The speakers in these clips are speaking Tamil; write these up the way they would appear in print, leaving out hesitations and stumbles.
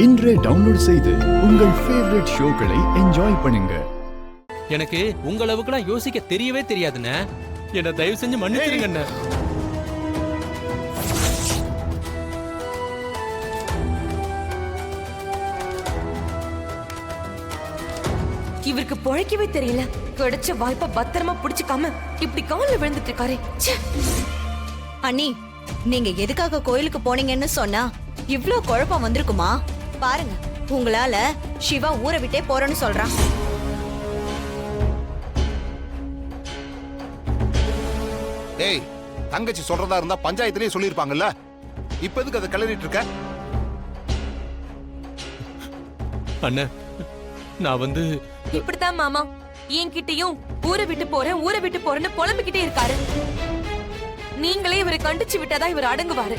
இன்றே டவுன்லோட் செய்து உங்கள் ஃபேவரட் ஷோக்களை என்ஜாய் பண்ணுங்க. எனக்கு உங்க அளவுக்குலாம் யோசிக்க தெரியவே தெரியாதுண்ணே. என்ன தயவு செஞ்சு மன்னிச்சிருங்க. இவருக்கு பொழைக்கவே தெரியல. கிடைச்ச வாய்ப்பை பத்திரமா புடிச்சுக்காம இப்படி காலில் விழுந்துட்டு இருக்காரு. அண்ணி, நீங்க எதுக்காக கோயிலுக்கு போனீங்கன்னு சொன்னா இவ்ளோ குழப்பம் வந்திருக்குமா? பாருங்க, உங்களால சிவா ஊரை விட்டே போறேன்னு சொல்றான். ஏய், தங்கச்சி சொல்றதா இருந்தா பஞ்சாயத்திலேயே சொல்லிருப்பாங்கல்ல. இப்ப எதுக்கு அதை கிளறிட்டு இருக்க? அண்ணா, நான் வந்து இப்படித்தான் மாமா என்கிட்டயும் ஊரை விட்டு போறேன்னு புலம்பிக்கிட்டே இருக்காரு. நீங்களே இவரை கண்டிச்சு விட்டாதான் இவர் அடங்குவாரு.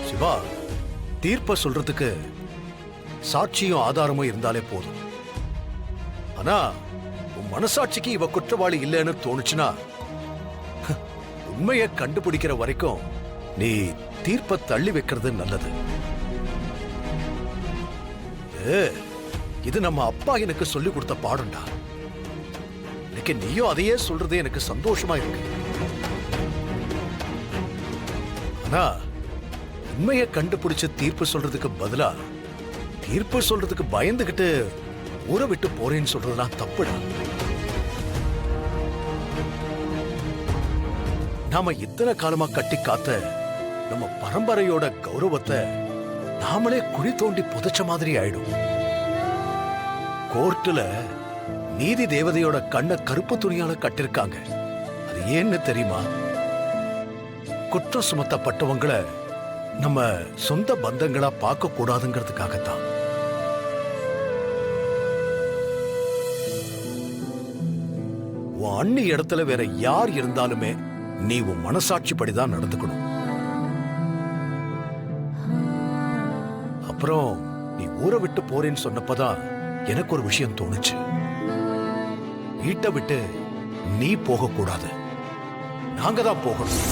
சிவா, தீர்ப்ப சொல்றதுக்கு சாட்சியும் ஆதாரமும் இருந்தாலே போதும். ஆனா உன் மனசாட்சிக்கு இவ குற்றவாளி இல்லைன்னு தோணுச்சுன்னா உண்மையை கண்டுபிடிக்கிற வரைக்கும் நீ தீர்ப்ப தள்ளி வைக்கிறது நல்லது. இது நம்ம அப்பா எனக்கு சொல்லி கொடுத்த பாடம்டா. இன்னைக்கு நீயும் அதையே சொல்றது எனக்கு சந்தோஷமா இருக்கு. ஆனா உண்மையை கண்டுபிடிச்சு தீர்ப்பு சொல்றதுக்கு பதிலா தீர்ப்பு சொல்றதுக்கு பயந்துகிட்டு ஊரை விட்டு போறேன்னு சொல்றதுலாம் தப்புடா. நாம இத்தனை காலமா கட்டி காத்த நம்ம பரம்பரையோட கௌரவத்தை நாமளே குழி தோண்டி புதைச்ச மாதிரி ஆயிடும். கோர்ட்டுல நீதி தேவதையோட கண்ணை கருப்பு துணியால கட்டிருக்காங்க. அது ஏன்னு தெரியுமா? குற்றம் சுமத்தப்பட்டவங்களை நம்ம சொந்த பந்தங்களா பார்க்க கூடாதுங்கிறதுக்காகத்தான். உன் அண்ணி இடத்துல வேற யார் இருந்தாலுமே நீ உன் மனசாட்சிப்படிதான் நடந்துக்கணும். அப்புறம் நீ ஊரை விட்டு போறேன்னு சொன்னப்பதான் எனக்கு ஒரு விஷயம் தோணுச்சு. வீட்டை விட்டு நீ போக கூடாது, நாங்க தான் போகணும்.